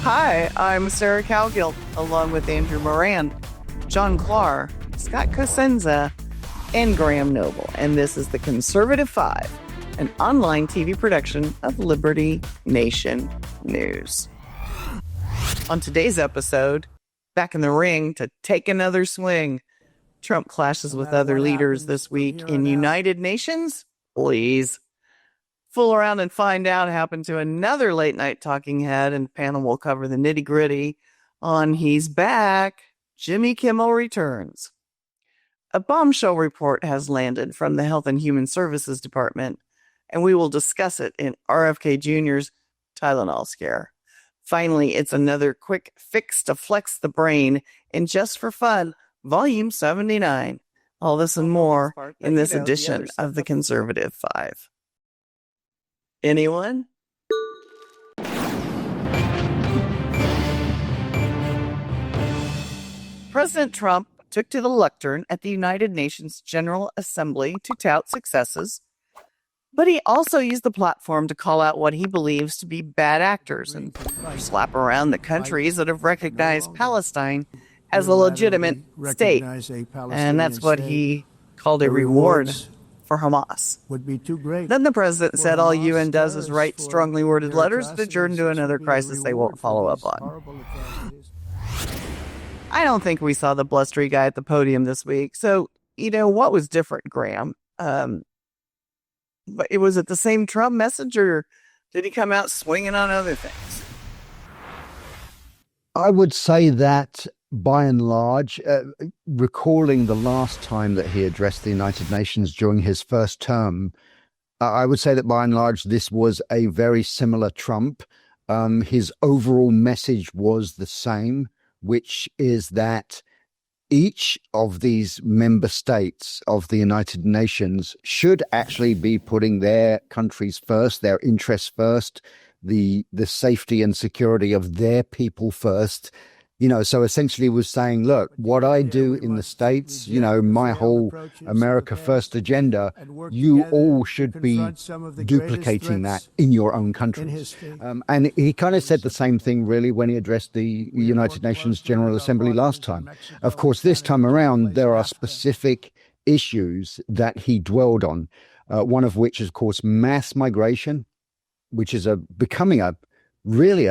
Hi, I'm Sarah Cowgill, along with Andrew Moran, John Clark, Scott Cosenza, and Graham Noble. And this is the Conservative Five, an online TV production of Liberty Nation News. On today's episode, back in the ring to take another swing. Trump clashes with other leaders this week in United Nations? Please. Fool around and find out happened to another late night talking head, and panel will cover the nitty gritty on He's Back. Jimmy Kimmel returns. A bombshell report has landed from the Health and Human Services Department, and we will discuss it in RFK Jr.'s Tylenol Scare. Finally, it's another quick fix to flex the brain in Just for Fun, Volume 79. All this and more in this edition of the Conservative Five. Anyone? President Trump took to the lectern at the United Nations General Assembly to tout successes, but he also used the platform to call out what he believes to be bad actors and slap around the countries that have recognized Palestine as a legitimate state. And that's what he called a reward for Hamas. Would be too great. Then the president said all UN does is write strongly worded letters that adjourn to another crisis they won't follow up on. I don't think we saw the blustery guy at the podium this week. So, what was different, Graham? But was it the same Trump message, or did he come out swinging on other things? I would say that by and large, recalling the last time that he addressed the United Nations during his first term, I would say that by and large, this was a very similar Trump. His overall message was the same, which is that each of these member states of the United Nations should actually be putting their countries first, their interests first, the safety and security of their people first. So essentially was saying, look, what I do in the States, my whole America First agenda, you all should be duplicating that in your own countries. And he kind of said the same thing, really, when he addressed the United Nations General Assembly last time. Of course, this time around, there are specific issues that he dwelled on, one of which is, of course, mass migration, which is becoming a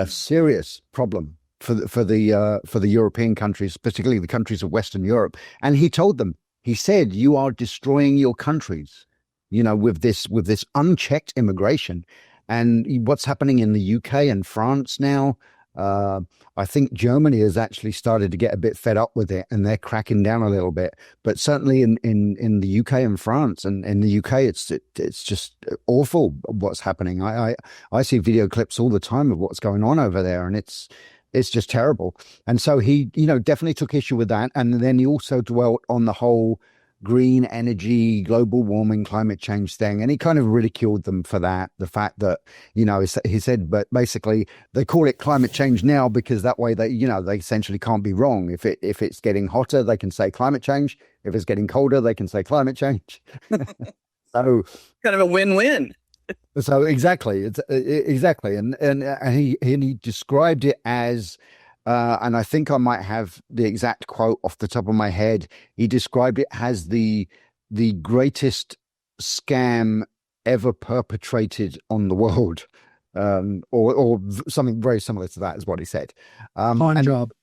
serious problem for the European countries, particularly the countries of Western Europe. And he told them, he said, you are destroying your countries, with this unchecked immigration. And what's happening in the UK and France now, I think Germany has actually started to get a bit fed up with it, and they're cracking down a little bit. But certainly in the UK and France, and in the UK, it's just awful what's happening. I see video clips all the time of what's going on over there, and it's just terrible. And so he, definitely took issue with that. And then he also dwelt on the whole green energy, global warming, climate change thing. And he kind of ridiculed them for that. The fact that, he said, but basically they call it climate change now because that way they essentially can't be wrong. If it's getting hotter, they can say climate change. If it's getting colder, they can say climate change. So kind of a win-win. So exactly, and he described it as, and I think I might have the exact quote off the top of my head. He described it as the greatest scam ever perpetrated on the world, or something very similar to that is what he said. Con job.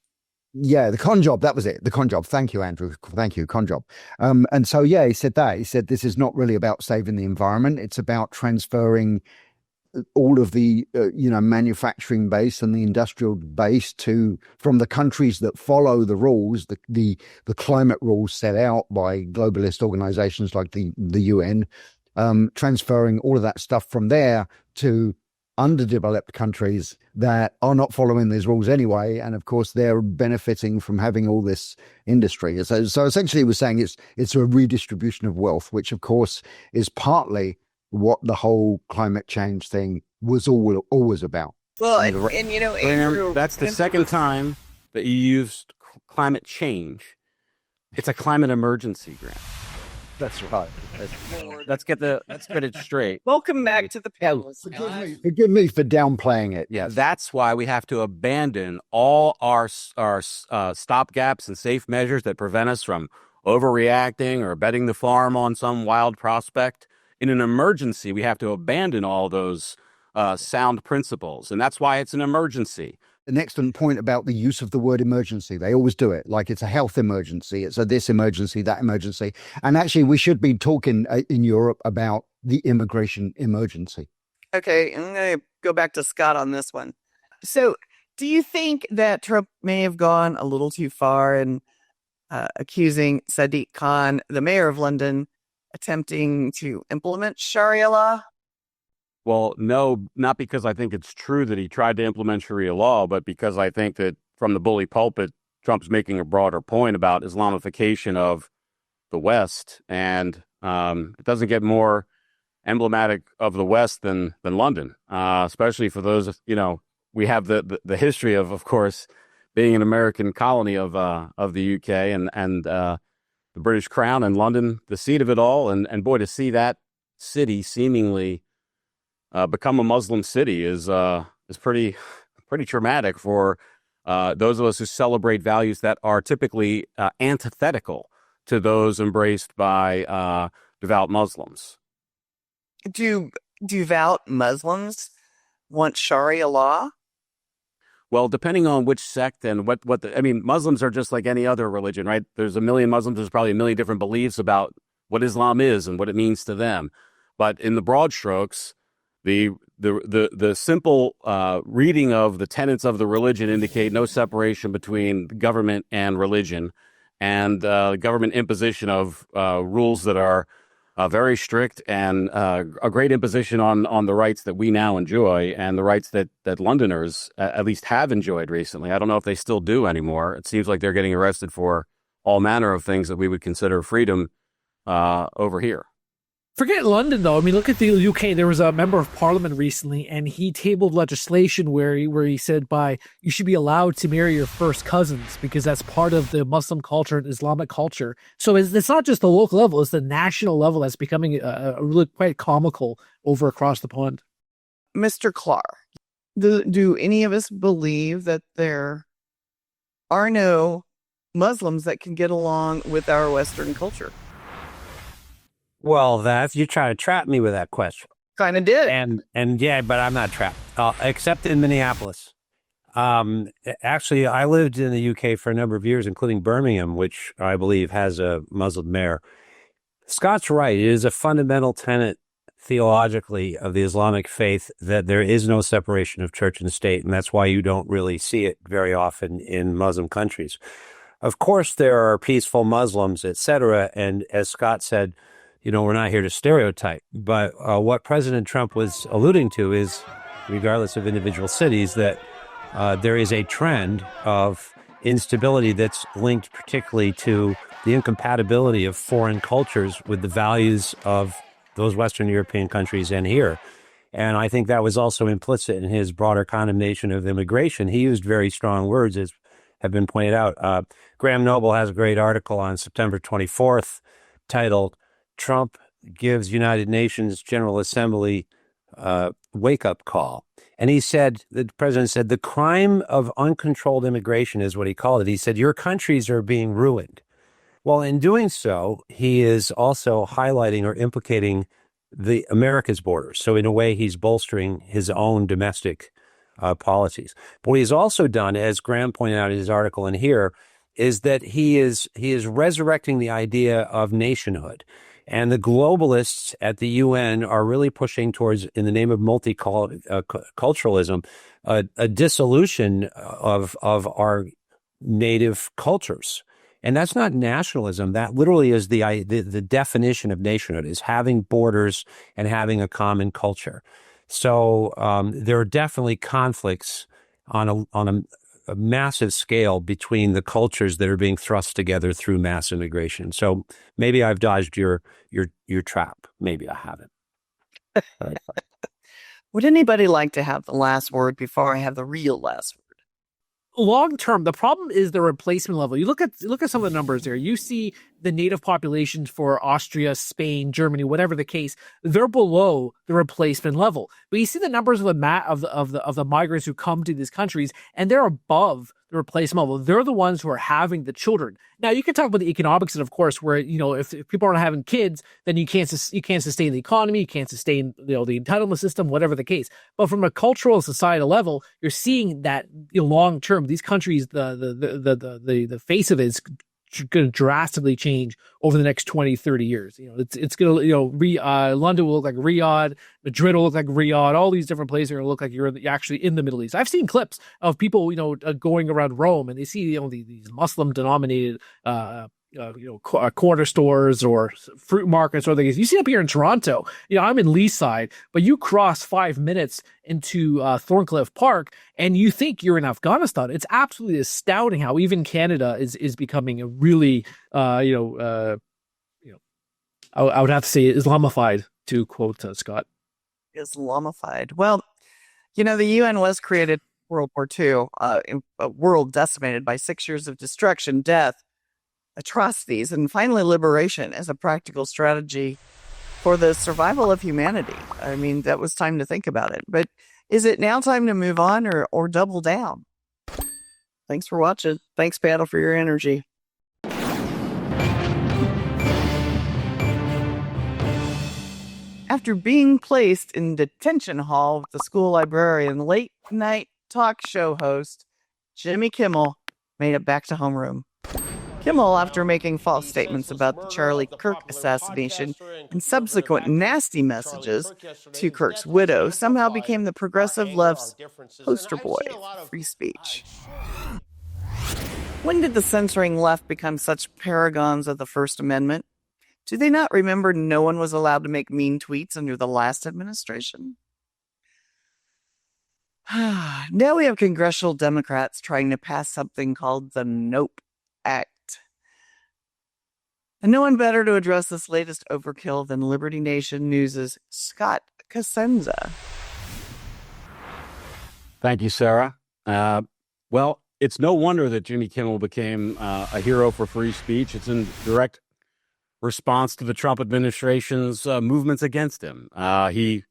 Yeah, the con job. That was it. The con job. Thank you, Andrew. Thank you. Con job. And so, yeah, he said that. He said this is not really about saving the environment. It's about transferring all of the, manufacturing base and the industrial base from the countries that follow the rules, the climate rules set out by globalist organizations like the UN, transferring all of that stuff from there to underdeveloped countries that are not following these rules anyway, and of course they're benefiting from having all this industry. So essentially, he was saying it's a redistribution of wealth, which of course is partly what the whole climate change thing was always about. Well, and Andrew, that's the second time that you used climate change. It's a climate emergency, Graham. That's right. Let's get it straight. Welcome back to the palace. Forgive me for downplaying it. Yeah, that's why we have to abandon all our stopgaps and safe measures that prevent us from overreacting or betting the farm on some wild prospect. In an emergency, we have to abandon all those sound principles, and that's why it's an emergency. An excellent point about the use of the word emergency. They always do it like it's a health emergency. It's a this emergency, that emergency. And actually, we should be talking in Europe about the immigration emergency. Okay, I'm going to go back to Scott on this one. So, do you think that Trump may have gone a little too far in accusing Sadiq Khan, the mayor of London, attempting to implement Sharia law? Well, no, not because I think it's true that he tried to implement Sharia law, but because I think that from the bully pulpit, Trump's making a broader point about Islamification of the West. And it doesn't get more emblematic of the West than London, especially for those, we have the history of course, being an American colony of the UK and the British Crown, and London, the seat of it all. And boy, to see that city seemingly become a Muslim city is pretty traumatic for those of us who celebrate values that are typically antithetical to those embraced by devout Muslims. Do devout Muslims want Sharia law? Well, depending on which sect and Muslims are just like any other religion, right? There's a million Muslims. There's probably a million different beliefs about what Islam is and what it means to them. But in the broad strokes, the simple reading of the tenets of the religion indicate no separation between government and religion, and government imposition of rules that are very strict, and a great imposition on the rights that we now enjoy and the rights that Londoners at least have enjoyed recently. I don't know if they still do anymore. It seems like they're getting arrested for all manner of things that we would consider freedom over here. Forget London, though. I mean, look at the UK. There was a member of parliament recently, and he tabled legislation where he said you should be allowed to marry your first cousins because that's part of the Muslim culture and Islamic culture. So it's not just the local level; it's the national level that's becoming really quite comical over across the pond. Mr. Clark, do any of us believe that there are no Muslims that can get along with our Western culture? Well, you try to trap me with that question. Kind of did. And yeah, but I'm not trapped, except in Minneapolis. Actually, I lived in the UK for a number of years, including Birmingham, which I believe has a Muslim mayor. Scott's right. It is a fundamental tenet theologically of the Islamic faith that there is no separation of church and state, and that's why you don't really see it very often in Muslim countries. Of course, there are peaceful Muslims, etc., and as Scott said, we're not here to stereotype, but what President Trump was alluding to is, regardless of individual cities, that there is a trend of instability that's linked particularly to the incompatibility of foreign cultures with the values of those Western European countries and here. And I think that was also implicit in his broader condemnation of immigration. He used very strong words, as have been pointed out. Graham Noble has a great article on September 24th titled, "Trump gives United Nations General Assembly wake-up call." And he said, the president said, the crime of uncontrolled immigration is what he called it. He said, your countries are being ruined. Well, in doing so, he is also highlighting or implicating the America's borders. So in a way, he's bolstering his own domestic policies. But what he's also done, as Graham pointed out in his article in here, is that he is resurrecting the idea of nationhood. And the globalists at the UN are really pushing towards, in the name of multiculturalism, a dissolution of our native cultures. And that's not nationalism. That literally is the definition of nationhood, is having borders and having a common culture. So there are definitely conflicts on a massive scale between the cultures that are being thrust together through mass immigration. So maybe I've dodged your trap. Maybe I haven't. Would anybody like to have the last word before I have the real last word? long term, the problem is the replacement level. You look at some of the numbers there. You see the native populations for Austria, Spain, Germany, whatever the case, they're below the replacement level. But you see the numbers of the migrants who come to these countries, and they're above the replacement level. They're the ones who are having the children. Now you can talk about the economics, and of course, where if people aren't having kids, then you can't sustain the economy, you can't sustain the entitlement system, whatever the case. But from a cultural societal level, you're seeing that long term, these countries, the face of it is going to drastically change over the next 20, 30 years. It's going to, London will look like Riyadh, Madrid will look like Riyadh, all these different places are going to look like you're actually in the Middle East. I've seen clips of people, going around Rome, and they see, these Muslim denominated, corner stores or fruit markets or things. You see up here in Toronto, I'm in Leaside, but you cross 5 minutes into Thorncliffe Park and you think you're in Afghanistan. It's absolutely astounding how even Canada is becoming a really, I would have to say Islamified, to quote Scott. Islamified. Well, the UN was created World War II, a world decimated by 6 years of destruction, death, atrocities, and finally liberation as a practical strategy for the survival of humanity. I mean, that was time to think about it. But is it now time to move on or double down? Thanks for watching. Thanks, Paddle, for your energy. After being placed in detention hall with the school librarian, late night talk show host Jimmy Kimmel made it back to homeroom. Kimmel, after making false statements about the Charlie Kirk assassination and subsequent nasty messages to Kirk's widow, somehow became the progressive left's poster boy for free speech. When did the censoring left become such paragons of the First Amendment? Do they not remember no one was allowed to make mean tweets under the last administration? Now we have congressional Democrats trying to pass something called the Nope Act. And no one better to address this latest overkill than Liberty Nation News' Scott Cosenza. Thank you, Sarah. Well, it's no wonder that Jimmy Kimmel became a hero for free speech. It's in direct response to the Trump administration's movements against him. He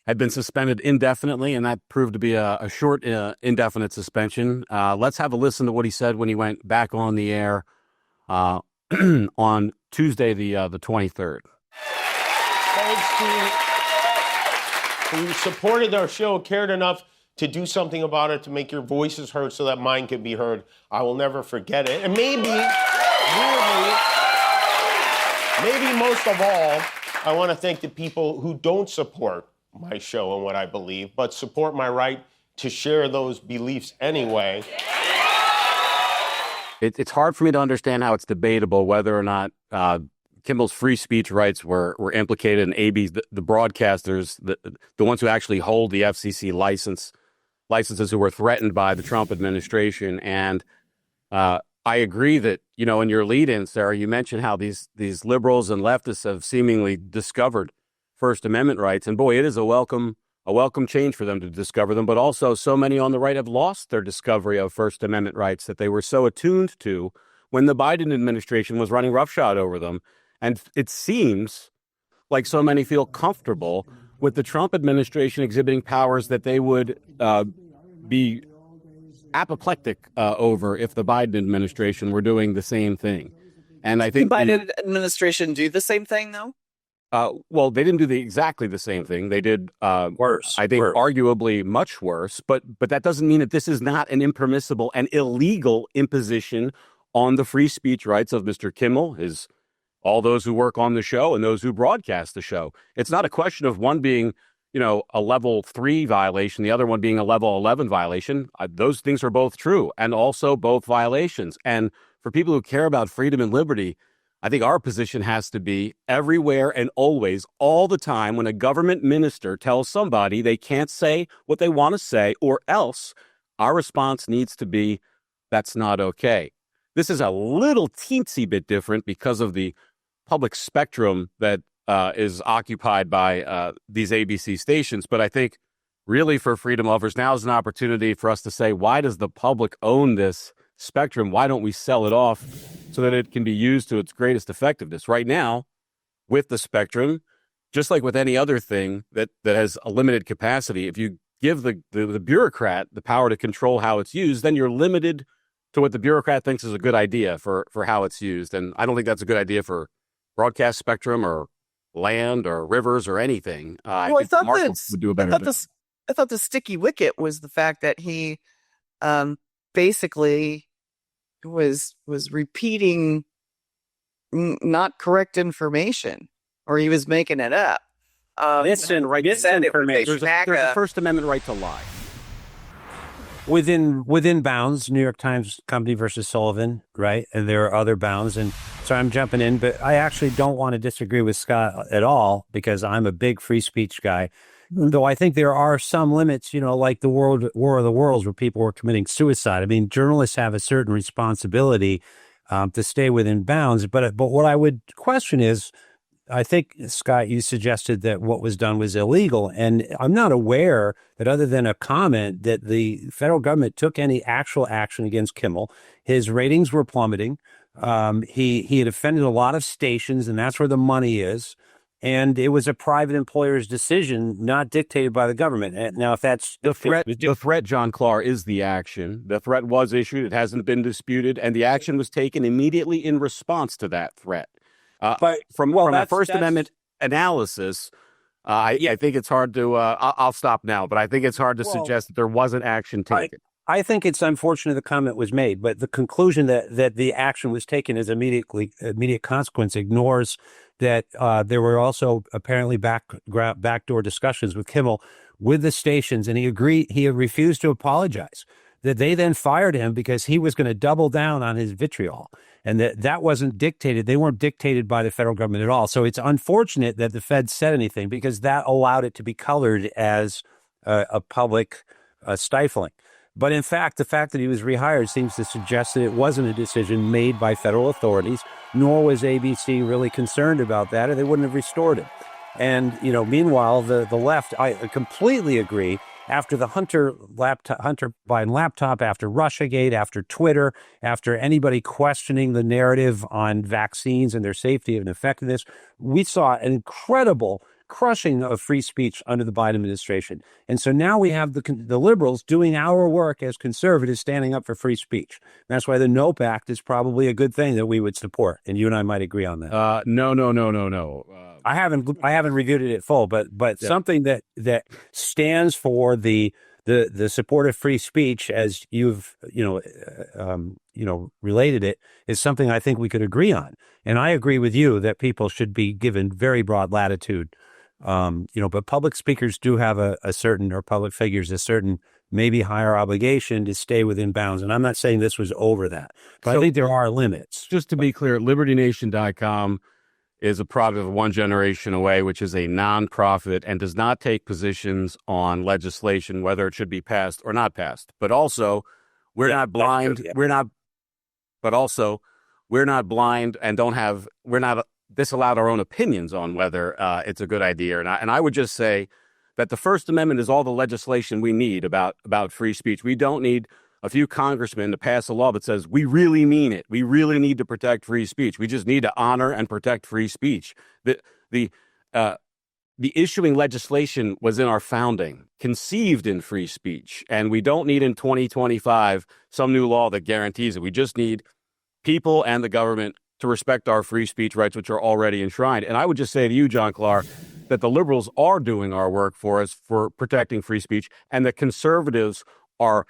had been suspended indefinitely, and that proved to be a short, indefinite suspension. Let's have a listen to what he said when he went back on the air on Tuesday, the 23rd. Thanks to who supported our show, cared enough to do something about it, to make your voices heard so that mine could be heard. I will never forget it. And maybe, weirdly, maybe most of all, I want to thank the people who don't support my show and what I believe, but support my right to share those beliefs anyway. It's hard for me to understand how it's debatable whether or not Kimmel's free speech rights were implicated in AB's, the broadcasters, the ones who actually hold the FCC licenses who were threatened by the Trump administration. And I agree that, in your lead-in, Sarah, you mentioned how these liberals and leftists have seemingly discovered First Amendment rights. And boy, it is a welcome change for them to discover them. But also so many on the right have lost their discovery of First Amendment rights that they were so attuned to when the Biden administration was running roughshod over them. And it seems like so many feel comfortable with the Trump administration exhibiting powers that they would be apoplectic over if the Biden administration were doing the same thing. And I think the Biden administration do the same thing, though? Well, they didn't do exactly the same thing. They did worse. I think arguably much worse. But that doesn't mean that this is not an impermissible and illegal imposition on the free speech rights of Mr. Kimmel, all those who work on the show and those who broadcast the show. It's not a question of one being, a level 3 violation, the other one being a level 11 violation. Those things are both true and also both violations. And for people who care about freedom and liberty, I think our position has to be everywhere and always, all the time, when a government minister tells somebody they can't say what they want to say, or else our response needs to be, that's not okay. This is a little teensy bit different because of the public spectrum that is occupied by these ABC stations. But I think really for freedom lovers, now is an opportunity for us to say, why does the public own this spectrum? Why don't we sell it off so that it can be used to its greatest effectiveness? Right now, with the spectrum, just like with any other thing that has a limited capacity, if you give the bureaucrat the power to control how it's used, then you're limited to what the bureaucrat thinks is a good idea for how it's used. And I don't think that's a good idea for broadcast spectrum or land or rivers or anything. Well, I thought would do a better job. I thought the sticky wicket was the fact that he basically was repeating not correct information, or he was making it up. There's a First Amendment right to lie. Within bounds, New York Times Company versus Sullivan, right? And there are other bounds. And so I'm jumping in, but I actually don't want to disagree with Scott at all, because I'm a big free speech guy. Though I think there are some limits, like the War of the Worlds, where people were committing suicide. I mean, journalists have a certain responsibility to stay within bounds. But what I would question is, I think, Scott, you suggested that what was done was illegal. And I'm not aware that, other than a comment, that the federal government took any actual action against Kimmel. His ratings were plummeting. He had offended a lot of stations, and that's where the money is. And it was a private employer's decision, not dictated by the government. And now, if that's the threat, John Clark, is the action. The threat was issued. It hasn't been disputed. And the action was taken immediately in response to that threat. But from a First Amendment analysis, I think it's hard to, I'll stop now, but I think it's hard to suggest that there wasn't action taken. I think it's unfortunate the comment was made, but the conclusion that the action was taken as immediate consequence ignores that there were also apparently backdoor discussions with Kimmel with the stations, and he refused to apologize. That they then fired him because he was going to double down on his vitriol, and that wasn't dictated. They weren't dictated by the federal government at all. So it's unfortunate that the Fed said anything, because that allowed it to be colored as a public stifling. But in fact, the fact that he was rehired seems to suggest that it wasn't a decision made by federal authorities, nor was ABC really concerned about that, or they wouldn't have restored him. And, meanwhile, the left, I completely agree. After the Hunter Biden laptop, after Russiagate, after Twitter, after anybody questioning the narrative on vaccines and their safety and effectiveness, we saw an incredible crushing of free speech under the Biden administration. And so now we have the liberals doing our work as conservatives, standing up for free speech. And that's why the NOPE Act is probably a good thing that we would support. And you and I might agree on that. No. I haven't reviewed it at full, but something that stands for the support of free speech, as you've related it, is something I think we could agree on. And I agree with you that people should be given very broad latitude. But public speakers do have a certain, or public figures, a certain maybe higher obligation to stay within bounds. And I'm not saying this was over that, but I think there are limits. Just to be clear, LibertyNation.com is a product of One Generation Away, which is a nonprofit and does not take positions on legislation, whether it should be passed or not passed. But also, we're not blind. We're not blind and we're not disallowed our own opinions on whether it's a good idea or not. And I would just say that the First Amendment is all the legislation we need about free speech. We don't need a few congressmen to pass a law that says we really mean it. We really need to protect free speech. We just need to honor and protect free speech. The issuing legislation was in our founding, conceived in free speech, and we don't need in 2025 some new law that guarantees it. We just need people and the government to respect our free speech rights, which are already enshrined. And I would just say to you, John Clark, that the liberals are doing our work for us for protecting free speech, and the conservatives are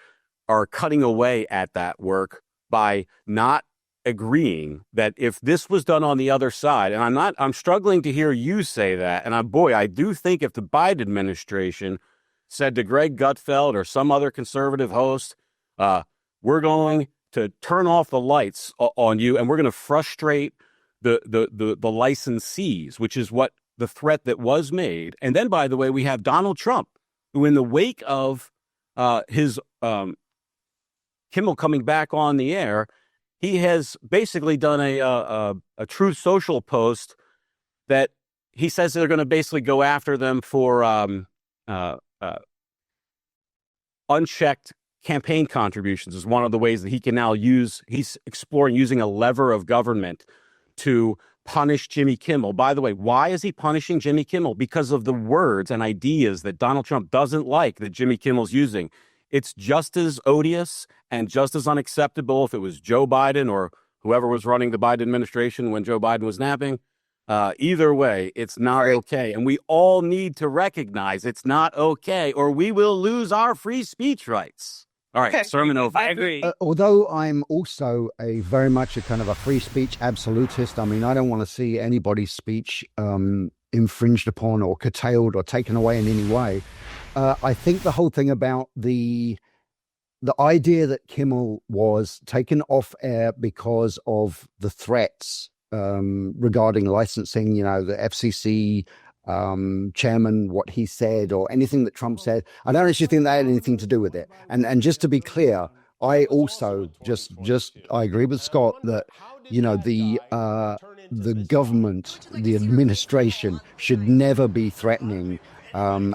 cutting away at that work by not agreeing that if this was done on the other side, and I'm struggling to hear you say that, and I do think if the Biden administration said to Greg Gutfeld or some other conservative host, we're going to turn off the lights on you, and we're going to frustrate the licensees, which is what the threat that was made. And then, by the way, we have Donald Trump, who in the wake of his Kimmel coming back on the air, he has basically done a Truth Social post that he says they're going to basically go after them for unchecked campaign contributions is one of the ways that he can now use. He's exploring using a lever of government to punish Jimmy Kimmel. By the way, why is he punishing Jimmy Kimmel? Because of the words and ideas that Donald Trump doesn't like that Jimmy Kimmel's using. It's just as odious and just as unacceptable if it was Joe Biden or whoever was running the Biden administration when Joe Biden was napping. Either way, it's not okay. And we all need to recognize it's not okay, or we will lose our free speech rights. All right, Okay. sermon over. I agree. Although I'm also very much a kind of a free speech absolutist. I mean, I don't want to see anybody's speech infringed upon or curtailed or taken away in any way. I think the whole thing about the idea that Kimmel was taken off air because of the threats regarding licensing, the FCC chairman, what he said or anything that Trump said, I don't actually think that had anything to do with it. And just to be clear, I also I agree with Scott that the government, the administration should never be threatening a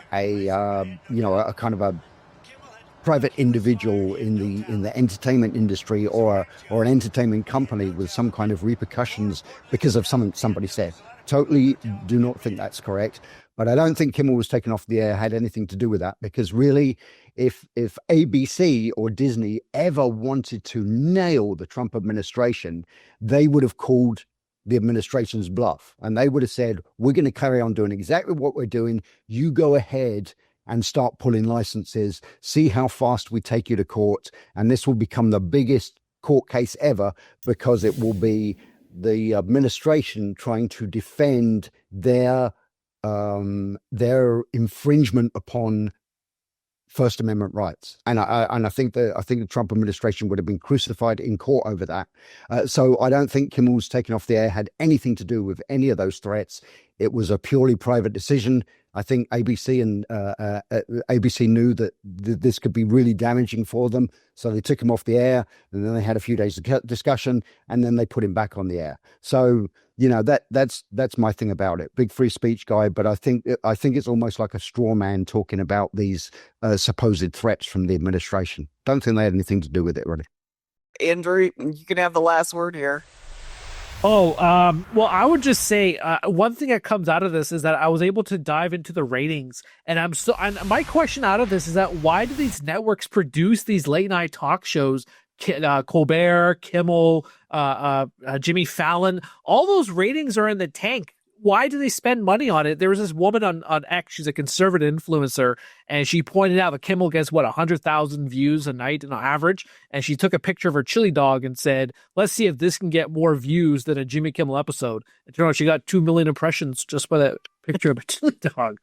kind of a private individual in the entertainment industry or an entertainment company with some kind of repercussions because of something somebody said. Totally do not think that's correct. But I don't think Kimmel was taken off the air had anything to do with that, because really, if ABC or Disney ever wanted to nail the Trump administration, they would have called the administration's bluff, and they would have said, we're going to carry on doing exactly what we're doing. You go ahead and start pulling licenses, see how fast we take you to court. And this will become the biggest court case ever, because it will be the administration trying to defend their infringement upon First Amendment rights. And I think the Trump administration would have been crucified in court over that. So I don't think Kimmel's taken off the air had anything to do with any of those threats. It was a purely private decision. I think ABC and ABC knew that this could be really damaging for them, so they took him off the air, and then they had a few days of discussion, and then they put him back on the air. So that's my thing about it. Big free speech guy, but I think it's almost like a straw man talking about these supposed threats from the administration. Don't think they had anything to do with it, really. Andrew, you can have the last word here. Well, I would just say one thing that comes out of this is that I was able to dive into the ratings, and my question out of this is that why do these networks produce these late night talk shows? Colbert, Kimmel, Jimmy Fallon, all those ratings are in the tank. Why do they spend money on it? There was this woman on X, she's a conservative influencer, and she pointed out that Kimmel gets 100,000 views a night on average, and she took a picture of her chili dog and said, let's see if this can get more views than a Jimmy Kimmel episode. It turned out she got 2 million impressions just by that picture of a chili dog.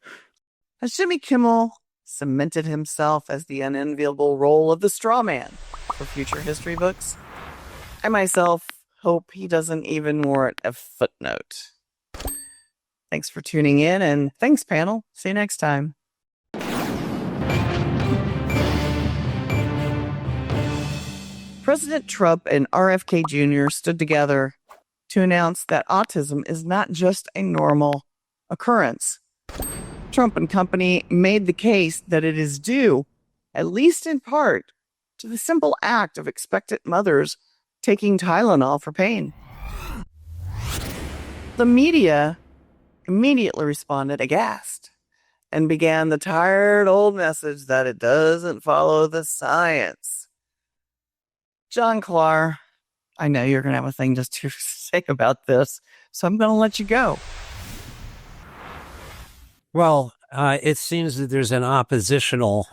Has Jimmy Kimmel cemented himself as the unenviable role of the straw man for future history books? I myself hope he doesn't even warrant a footnote. Thanks for tuning in, and thanks, panel. See you next time. President Trump and RFK Jr. stood together to announce that autism is not just a normal occurrence. Trump and company made the case that it is due, at least in part, to the simple act of expectant mothers taking Tylenol for pain. The media immediately responded aghast and began the tired old message that it doesn't follow the science. John Clark, I know you're going to have a thing just to say about this, so I'm going to let you go. Well, it seems that there's an oppositional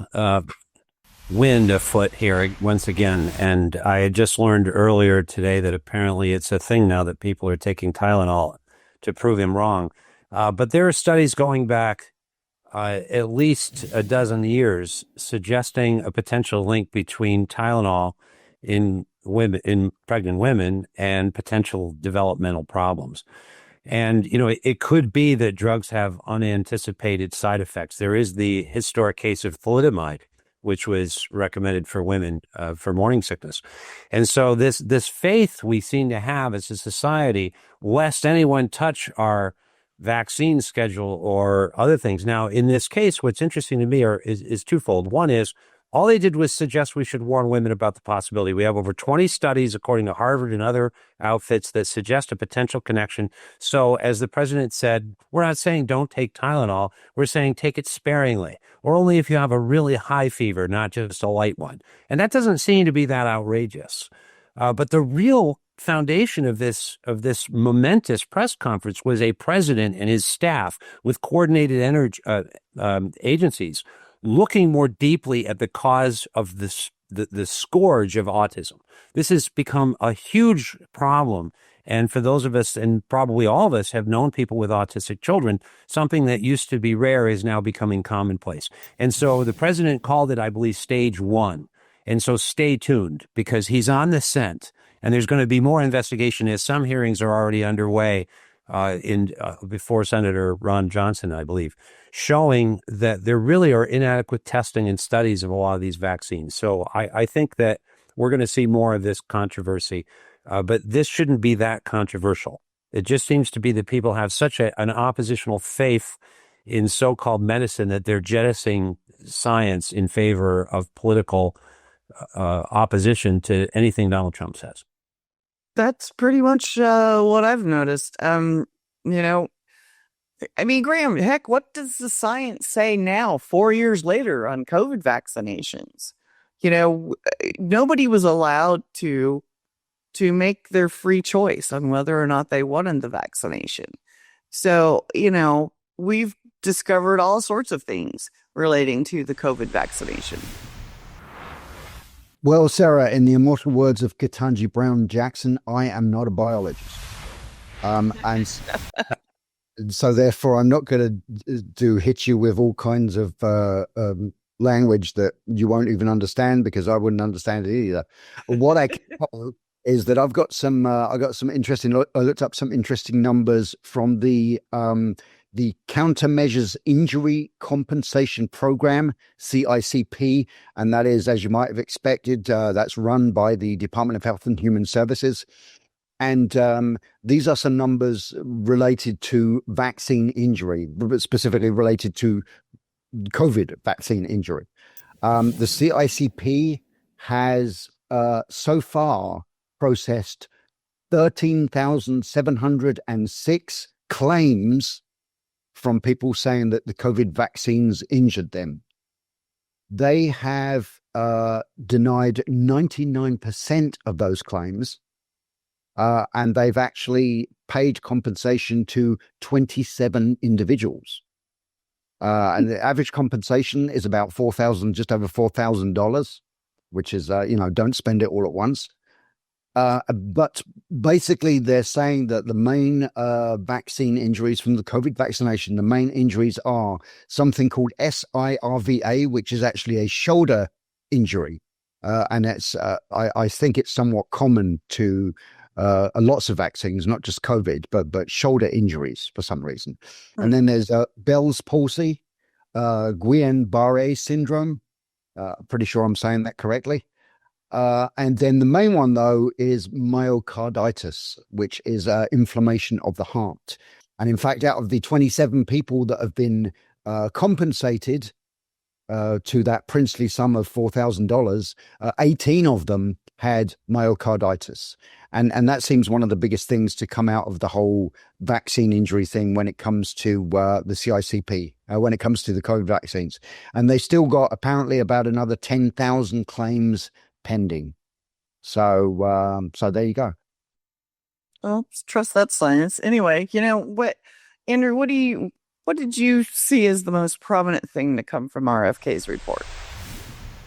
wind afoot here once again. And I had just learned earlier today that apparently it's a thing now that people are taking Tylenol to prove him wrong. But there are studies going back at least a dozen years suggesting a potential link between Tylenol in pregnant women and potential developmental problems. And, it could be that drugs have unanticipated side effects. There is the historic case of thalidomide, which was recommended for women for morning sickness. And so this faith we seem to have as a society, lest anyone touch our vaccine schedule or other things. Now, in this case, what's interesting to me is twofold. One is All they did was suggest we should warn women about the possibility. We have over 20 studies, according to Harvard and other outfits, that suggest a potential connection. So as the president said, we're not saying don't take Tylenol. We're saying take it sparingly, or only if you have a really high fever, not just a light one. And that doesn't seem to be that outrageous. But the real foundation of this momentous press conference was a president and his staff with coordinated agencies looking more deeply at the cause of the scourge of autism. This has become a huge problem. And for those of us, and probably all of us, have known people with autistic children, something that used to be rare is now becoming commonplace. And so the president called it, I believe, stage 1. And so stay tuned, because he's on the scent. And there's going to be more investigation, as some hearings are already underway before Senator Ron Johnson, I believe, showing that there really are inadequate testing and studies of a lot of these vaccines. So I think that we're going to see more of this controversy, but this shouldn't be that controversial. It just seems to be that people have such an oppositional faith in so-called medicine that they're jettisoning science in favor of political opposition to anything Donald Trump says. That's pretty much what I've noticed. You know, I mean, Graham, heck, what does the science say now, 4 years later, on COVID vaccinations? You know, nobody was allowed to make their free choice on whether or not they wanted the vaccination. So, you know, we've discovered all sorts of things relating to the COVID vaccination. Well, Sarah, in the immortal words of Ketanji Brown Jackson, I am not a biologist. And so therefore, I'm not going to hit you with all kinds of language that you won't even understand, because I wouldn't understand it either. What I can tell is that I got some interesting. I looked up some interesting numbers from the Countermeasures Injury Compensation Program, CICP, and that is, as you might have expected, that's run by the Department of Health and Human Services. And these are some numbers related to vaccine injury, specifically related to COVID vaccine injury. The CICP has so far processed 13,706 claims from people saying that the COVID vaccines injured them. They have denied 99% of those claims, and they've actually paid compensation to 27 individuals. And the average compensation is about just over $4,000, which is, don't spend it all at once. But basically, they're saying that the main vaccine injuries from the COVID vaccination, the main injuries are something called SIRVA, which is actually a shoulder injury. And it's, I think it's somewhat common to lots of vaccines, not just COVID, but shoulder injuries for some reason. Right. And then there's Bell's palsy, Guillain-Barré syndrome. Pretty sure I'm saying that correctly. And then the main one, though, is myocarditis, which is inflammation of the heart. And in fact, out of the 27 people that have been compensated to that princely sum of $4,000, 18 of them had myocarditis. And that seems one of the biggest things to come out of the whole vaccine injury thing when it comes to the CICP, when it comes to the COVID vaccines. And they still got apparently about another 10,000 claims pending. So there you go. Well, trust that science. Anyway, Andrew, what did you see as the most prominent thing to come from RFK's report?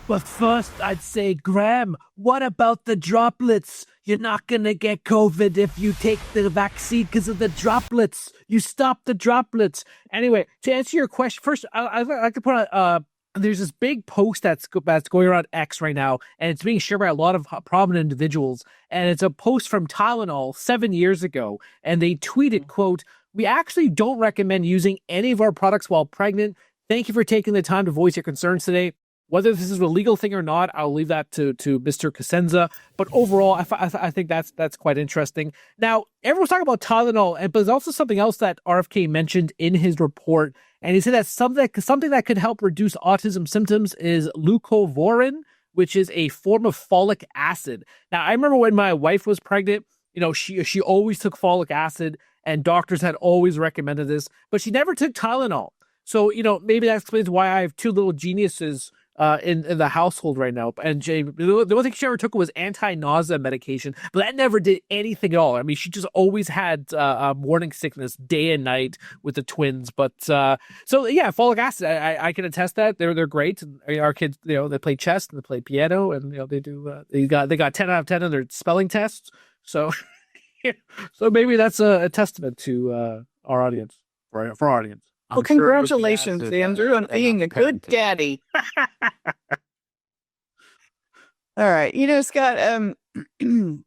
But first, I'd say, Graham, what about the droplets? You're not going to get COVID if you take the vaccine because of the droplets. You stop the droplets. Anyway, to answer your question, first, I'd like to point out, there's this big post that's going around X right now, and it's being shared by a lot of prominent individuals. And it's a post from Tylenol 7 years ago. And they tweeted, quote, "We actually don't recommend using any of our products while pregnant. Thank you for taking the time to voice your concerns today. Whether this is a legal thing or not, I'll leave that to Mr. Cosenza. But overall, I think that's quite interesting. Now, everyone's talking about Tylenol, but there's also something else that RFK mentioned in his report, and he said that something that could help reduce autism symptoms is leucovorin, which is a form of folic acid. Now, I remember when my wife was pregnant, she always took folic acid, and doctors had always recommended this, but she never took Tylenol. So, maybe that explains why I have two little geniuses in the household right now. And Jay, the one thing she ever took was anti-nausea medication, but that never did anything at all. I mean, she just always had morning sickness day and night with the twins. But so yeah, folic acid, I can attest that they're great. Our kids, they play chess and they play piano, and they do. They got 10 out of 10 on their spelling tests. So so maybe that's a testament to our audience, for our audience. Well, congratulations, Andrew, on being a good daddy. All right. Scott, do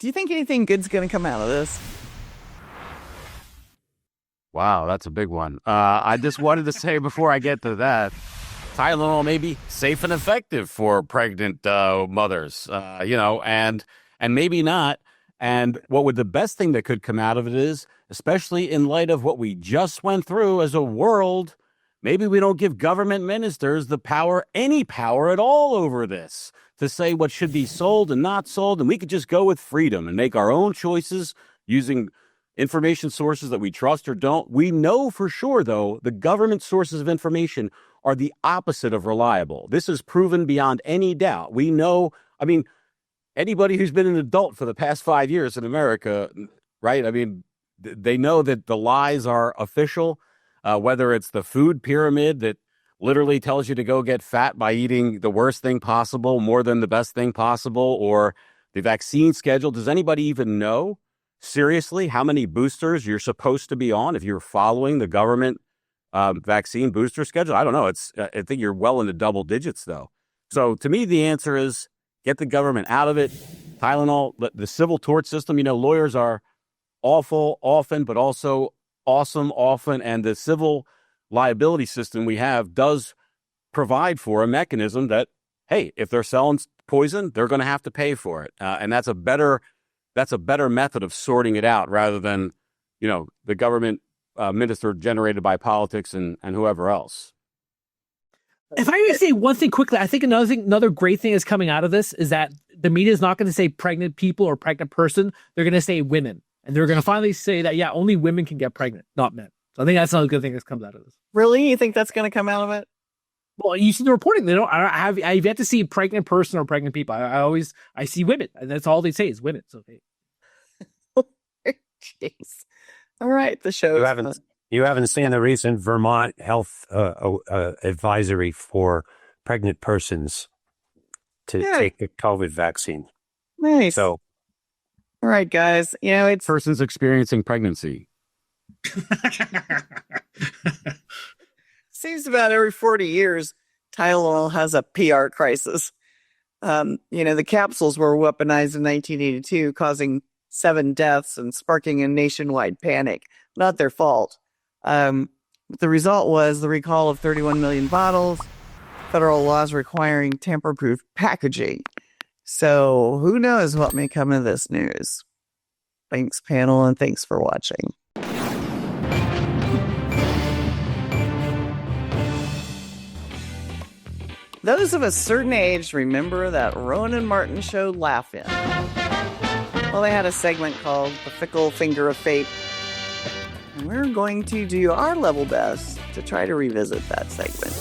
you think anything good's going to come out of this? Wow, that's a big one. I just wanted to say before I get to that, Tylenol may be safe and effective for pregnant mothers, and maybe not. And what would the best thing that could come out of it is, especially in light of what we just went through as a world, maybe we don't give government ministers the power, any power at all over this, to say what should be sold and not sold. And we could just go with freedom and make our own choices using information sources that we trust or don't. We know for sure, though, the government sources of information are the opposite of reliable. This is proven beyond any doubt. We know, anybody who's been an adult for the past 5 years in America, right? They know that the lies are official, whether it's the food pyramid that literally tells you to go get fat by eating the worst thing possible, more than the best thing possible, or the vaccine schedule. Does anybody even know, seriously, how many boosters you're supposed to be on if you're following the government vaccine booster schedule? I don't know. I think you're well into double digits, though. So to me, the answer is get the government out of it. Tylenol, the civil tort system, lawyers are awful often, but also awesome often. And the civil liability system we have does provide for a mechanism that, hey, if they're selling poison, they're going to have to pay for it. And that's a better method of sorting it out rather than, the government minister generated by politics and whoever else. If I may say one thing quickly, I think another great thing is coming out of this is that the media is not going to say pregnant people or pregnant person. They're going to say women. And they're going to finally say that, yeah, only women can get pregnant, not men. So I think that's another good thing that comes out of this. Really? You think that's going to come out of it? Well, you see the reporting. I've yet to see a pregnant person or pregnant people. I see women, and that's all they say is women. So, hey. Jeez. All right. The show. You haven't seen the recent Vermont health advisory for pregnant persons to take the COVID vaccine. Nice. So, all right, guys. It's persons experiencing pregnancy. Seems about every 40 years, Tylenol has a PR crisis. The capsules were weaponized in 1982, causing 7 deaths and sparking a nationwide panic. Not their fault. The result was the recall of 31 million bottles, federal laws requiring tamper-proof packaging. So who knows what may come of this news. Thanks, panel, and thanks for watching. Those of a certain age remember that Rowan and Martin show Laugh In. Well, they had a segment called The Fickle Finger of Fate. And we're going to do our level best to try to revisit that segment.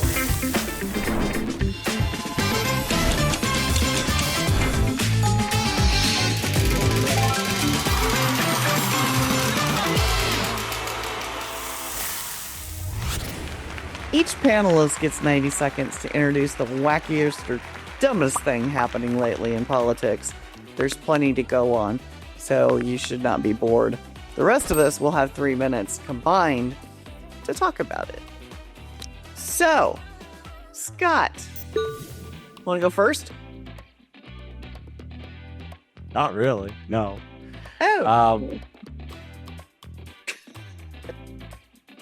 Each panelist gets 90 seconds to introduce the wackiest or dumbest thing happening lately in politics. There's plenty to go on, so you should not be bored. The rest of us will have 3 minutes combined to talk about it. So, Scott, want to go first? Not really, no. Oh.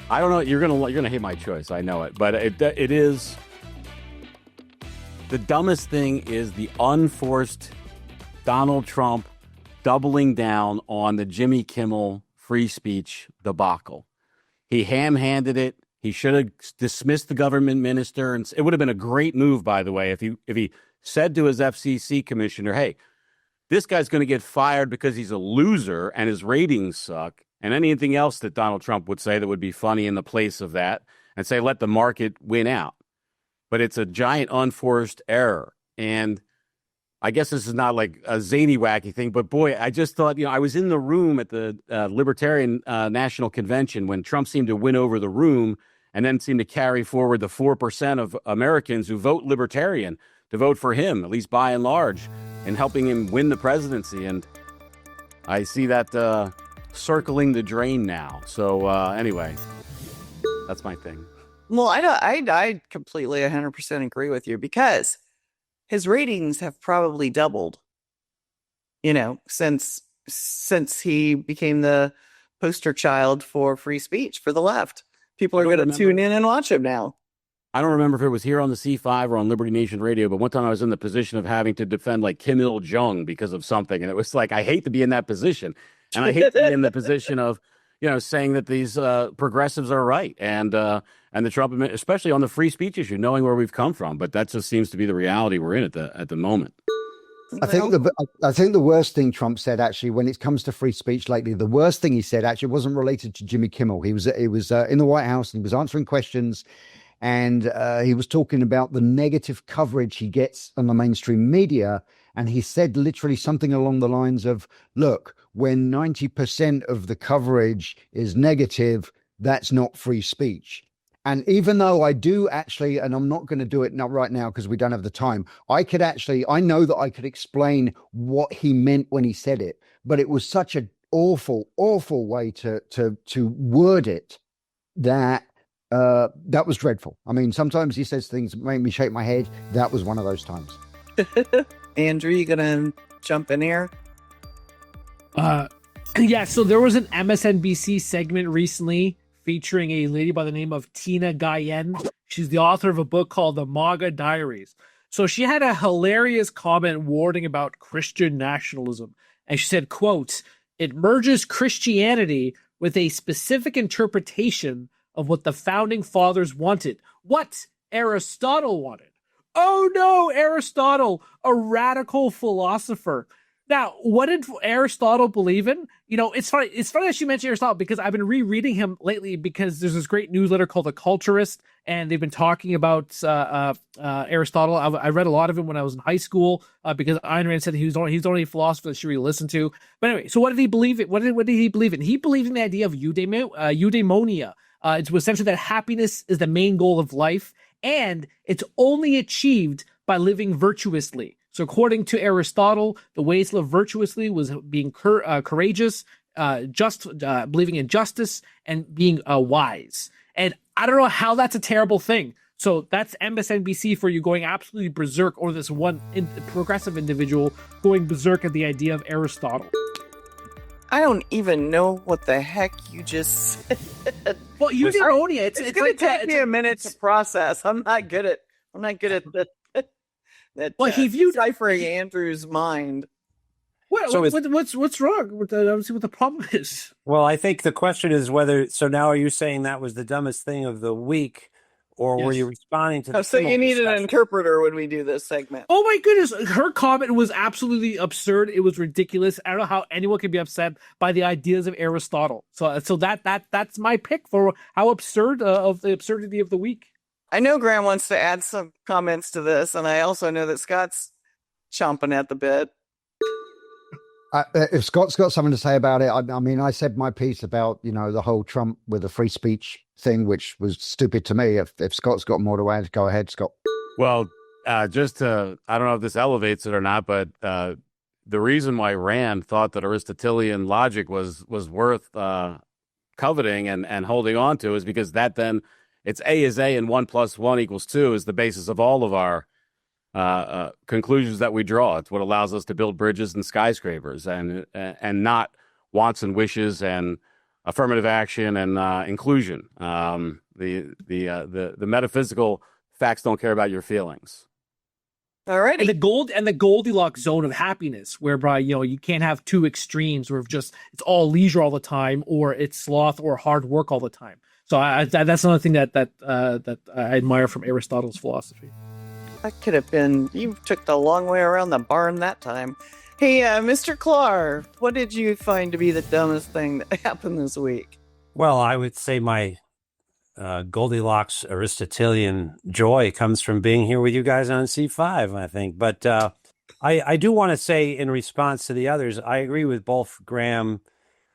I don't know. You're gonna hate my choice. I know it, but it is. The dumbest thing is the unforced Donald Trump doubling down on the Jimmy Kimmel free speech debacle. He ham-handed it. He should have dismissed the government minister. And it would have been a great move, by the way, if he said to his FCC commissioner, hey, this guy's going to get fired because he's a loser and his ratings suck, and anything else that Donald Trump would say that would be funny in the place of that, and say, let the market win out. But it's a giant unforced error. And I guess this is not like a zany, wacky thing, but boy, I just thought, I was in the room at the Libertarian National Convention when Trump seemed to win over the room and then seemed to carry forward the 4% of Americans who vote Libertarian to vote for him, at least by and large, and helping him win the presidency. And I see that circling the drain now. So anyway, that's my thing. Well, I completely 100% agree with you, because his ratings have probably doubled, since he became the poster child for free speech for the left. People are going to tune in and watch him now. I don't remember if it was here on the C5 or on Liberty Nation Radio, but one time I was in the position of having to defend like Kim Il-jung because of something. And it was like, I hate to be in that position. And I hate to be in the position of, saying that these progressives are right. And the Trump, especially on the free speech issue, knowing where we've come from. But that just seems to be the reality we're in at the moment. I think the worst thing Trump said, actually, when it comes to free speech lately, the worst thing he said actually wasn't related to Jimmy Kimmel. He was in the White House and he was answering questions, and he was talking about the negative coverage he gets on the mainstream media. And he said literally something along the lines of, look, when 90% of the coverage is negative, that's not free speech. And even though I do actually, and I'm not going to do it not right now because we don't have the time, I know that I could explain what he meant when he said it, but it was such an awful, awful way to word it that that was dreadful. I mean, sometimes he says things that make me shake my head. That was one of those times. Andrew, you gonna jump in here? Yeah, so there was an MSNBC segment recently featuring a lady by the name of Tina Guyen. She's the author of a book called The MAGA Diaries. So she had a hilarious comment warning about Christian nationalism. And she said, quote, "It merges Christianity with a specific interpretation of what the founding fathers wanted. What Aristotle wanted. Oh no, Aristotle, a radical philosopher." Now, what did Aristotle believe in? It's funny that you mentioned Aristotle, because I've been rereading him lately, because there's this great newsletter called The Culturist, and they've been talking about Aristotle. I read a lot of him when I was in high school, because Ayn Rand said he's the only philosopher that should be listened to. But anyway, so what did he believe in? What did he believe in? He believed in the idea of eudaimonia. It's essentially that happiness is the main goal of life, and it's only achieved by living virtuously. So according to Aristotle, the ways to live virtuously was being courageous, believing in justice, and being wise. And I don't know how that's a terrible thing. So that's MSNBC for you, going absolutely berserk, or this one progressive individual going berserk at the idea of Aristotle. I don't even know what the heck you just said. Well, eudaimonia. It's going to take me a minute to process. I'm not good at that. Well, he viewed deciphering Andrew's mind. What's wrong? I don't see what the problem is. Well, I think the question is whether. So now, are you saying that was the dumbest thing of the week, or were you responding to? So you need an interpreter when we do this segment. Oh my goodness, her comment was absolutely absurd. It was ridiculous. I don't know how anyone can be upset by the ideas of Aristotle. So that's my pick for how absurd of the absurdity of the week. I know Graham wants to add some comments to this, and I also know that Scott's chomping at the bit. If Scott's got something to say about it, I mean, I said my piece about, the whole Trump with the free speech thing, which was stupid to me. If Scott's got more to add, go ahead, Scott. Well, I don't know if this elevates it or not, but the reason why Rand thought that Aristotelian logic was worth coveting and holding on to is because that then it's A is A and 1 + 1 = 2 is the basis of all of our conclusions that we draw. It's what allows us to build bridges and skyscrapers, and not wants and wishes and affirmative action and inclusion. The metaphysical facts don't care about your feelings. All righty. And the Goldilocks zone of happiness, whereby you can't have two extremes where just it's all leisure all the time, or it's sloth or hard work all the time. So that's another thing that I admire from Aristotle's philosophy. That could have been, you took the long way around the barn that time. Hey, Mr. Clark, what did you find to be the dumbest thing that happened this week? Well, I would say my Goldilocks Aristotelian joy comes from being here with you guys on C5, I think. But I do want to say, in response to the others, I agree with both Graham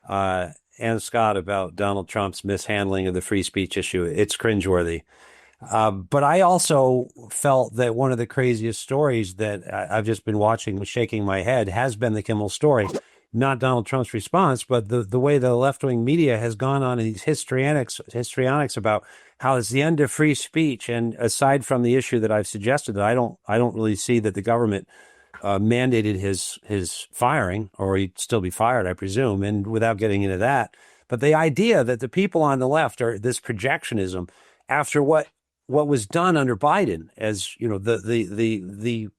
and Scott about Donald Trump's mishandling of the free speech issue. It's cringeworthy. But I also felt that one of the craziest stories that I've just been watching, shaking my head, has been the Kimmel story. Not Donald Trump's response, but the way the left-wing media has gone on these histrionics about how it's the end of free speech. And aside from the issue that I've suggested, that I don't really see that the government mandated his firing, or he'd still be fired, I presume, and without getting into that. But the idea that the people on the left are this projectionism after what was done under Biden, as the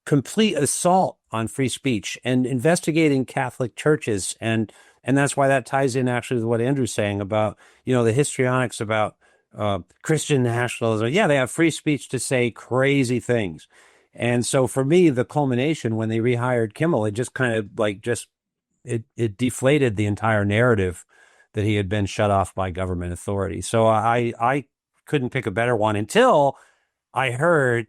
complete assault on free speech and investigating Catholic churches, and that's why that ties in actually with what Andrew's saying about the histrionics about Christian nationalism. Yeah, they have free speech to say crazy things. And so for me, the culmination when they rehired Kimmel, it just kind of it deflated the entire narrative that he had been shut off by government authority. So I couldn't pick a better one until I heard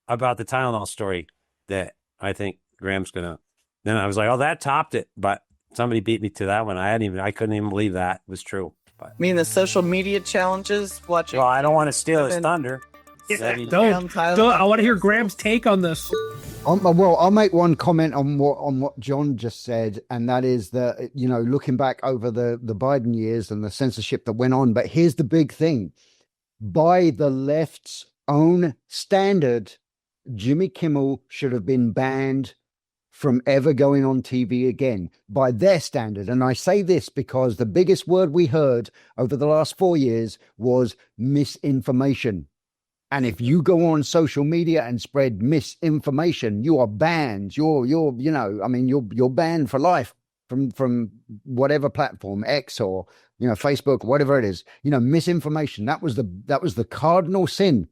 about the Tylenol story that I think Graham's gonna. Then I was like, oh, that topped it. But somebody beat me to that one. I couldn't even believe that was true. But, I mean, the social media challenges, watching. well, I don't want to steal his thunder. Don't. I want to hear Graham's take on this. Well, I'll make one comment on what John just said, and that is that looking back over the Biden years and the censorship that went on. But here's the big thing: by the left's own standard, Jimmy Kimmel should have been banned from ever going on TV again by their standard. And I say this because the biggest word we heard over the last 4 years was misinformation. And if you go on social media and spread misinformation, you are banned. You're banned for life from whatever platform, X or Facebook, whatever it is. Misinformation. That was the cardinal sin.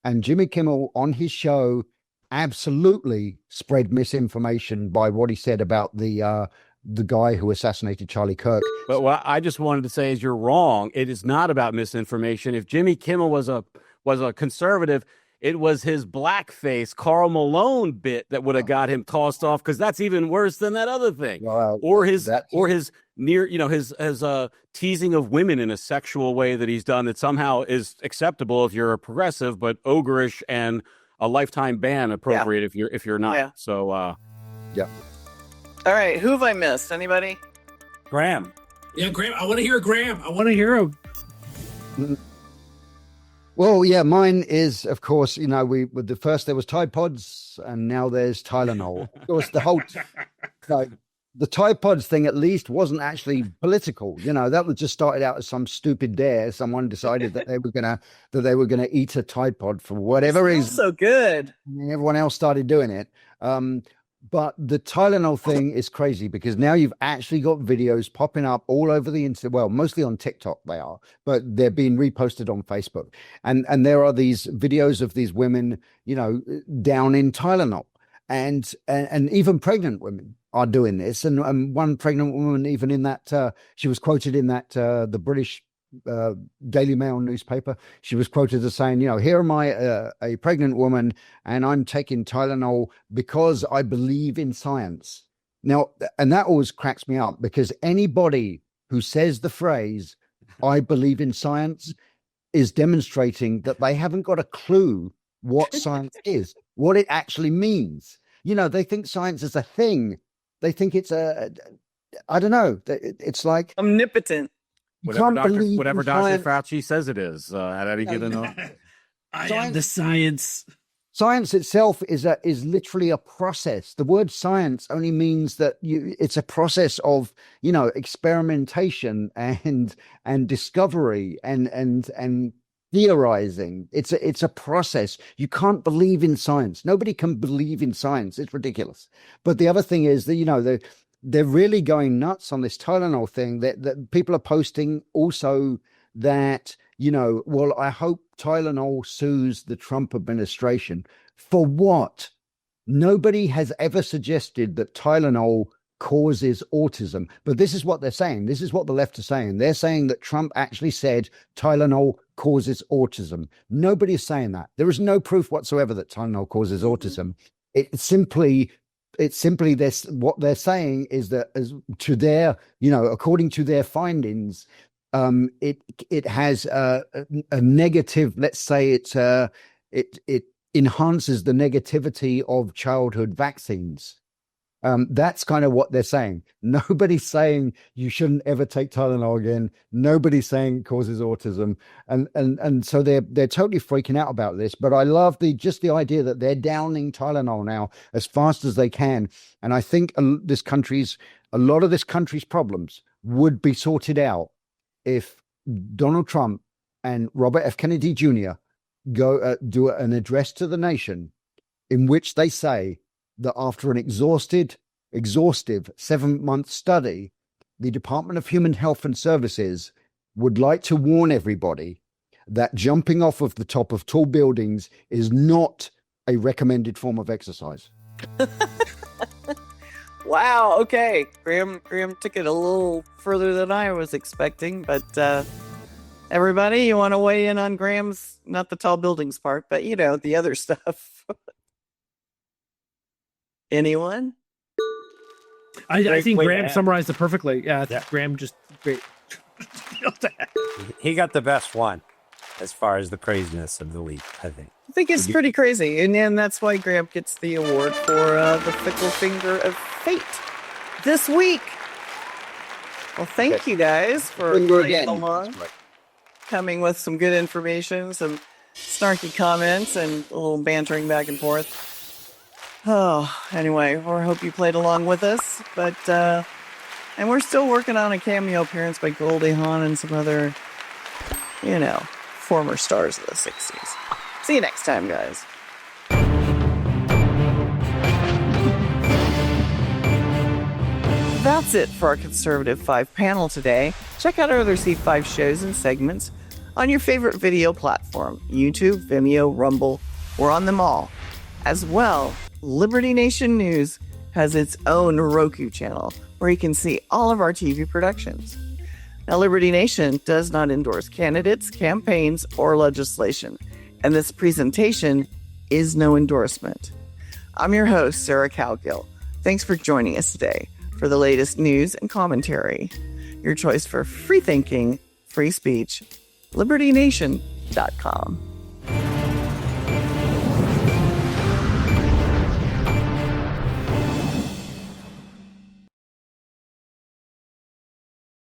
And Jimmy Kimmel on his show absolutely spread misinformation by what he said about the guy who assassinated Charlie Kirk. But what I just wanted to say is you're wrong. It is not about misinformation. If Jimmy Kimmel was a conservative, it was his blackface Karl Malone bit that would have got him tossed off, because that's even worse than that other thing. Or his teasing of women in a sexual way that he's done that somehow is acceptable if you're a progressive, but ogreish and a lifetime ban appropriate if you're not. Yeah. So yeah. All right, who have I missed? Anybody? Graham. Yeah, Graham. I want to hear Graham. I want to hear him. Well, yeah, mine is, of course, with the first there was Tide Pods and now there's Tylenol. Of course, the whole the Tide Pods thing at least wasn't actually political. That was just started out as some stupid dare. Someone decided that they were gonna eat a Tide Pod for whatever reason. So good. And everyone else started doing it. But the Tylenol thing is crazy because now you've actually got videos popping up all over the internet. Well, mostly on TikTok they are, but they're being reposted on Facebook. And there are these videos of these women, down in Tylenol. And even pregnant women are doing this. And one pregnant woman, even in that, she was quoted in that, the British Daily Mail newspaper, she was quoted as saying, here am I, a pregnant woman, and I'm taking Tylenol because I believe in science. Now, and that always cracks me up, because anybody who says the phrase, I believe in science, is demonstrating that they haven't got a clue what science is, what it actually means. They think science is a thing. They think it's I don't know. It's like omnipotent. Whatever Dr. Fauci says it is at any given moment. I am the science. Science itself is literally a process. The word science only means that it's a process of experimentation and discovery and theorizing. It's a process. You can't believe in science. Nobody can believe in science. It's ridiculous. But the other thing is that, they're really going nuts on this Tylenol thing, that people are posting also that, well, I hope Tylenol sues the Trump administration. For what? Nobody has ever suggested that Tylenol causes autism. But this is what they're saying. This is what the left are saying. They're saying that Trump actually said Tylenol causes autism. Nobody's saying that. There is no proof whatsoever that Tylenol causes autism. It's simply this. What they're saying is that, as to their, according to their findings, it has a negative. Let's say it enhances the negativity of childhood vaccines. That's kind of what they're saying. Nobody's saying you shouldn't ever take Tylenol again. Nobody's saying it causes autism, and so they're totally freaking out about this. But I love the idea that they're downing Tylenol now as fast as they can. And I think a lot of this country's problems would be sorted out if Donald Trump and Robert F. Kennedy Jr. go do an address to the nation in which they say that after an exhaustive 7-month study, the Department of Human Health and Services would like to warn everybody that jumping off of the top of tall buildings is not a recommended form of exercise. Wow. Okay. Graham took it a little further than I was expecting, but everybody, you want to weigh in on Graham's, not the tall buildings part, but the other stuff. Anyone? I think Graham summarized it perfectly. Yeah, I think Graham just great. He got the best one as far as the craziness of the week, I think. I think it's pretty crazy, and that's why Graham gets the award for the fickle finger of fate this week. Well, thank you guys for playing along, coming with some good information, some snarky comments, and a little bantering back and forth. Oh, anyway, I hope you played along with us, but and we're still working on a cameo appearance by Goldie Hawn and some other, former stars of the 60s. See you next time, guys. That's it for our Conservative 5 panel today. Check out our other C5 shows and segments on your favorite video platform, YouTube, Vimeo, Rumble. We're on them all. As well, Liberty Nation News has its own Roku channel where you can see all of our TV productions. Now, Liberty Nation does not endorse candidates, campaigns, or legislation, and this presentation is no endorsement. I'm your host, Sarah Cowgill. Thanks for joining us today for the latest news and commentary. Your choice for free thinking, free speech, libertynation.com.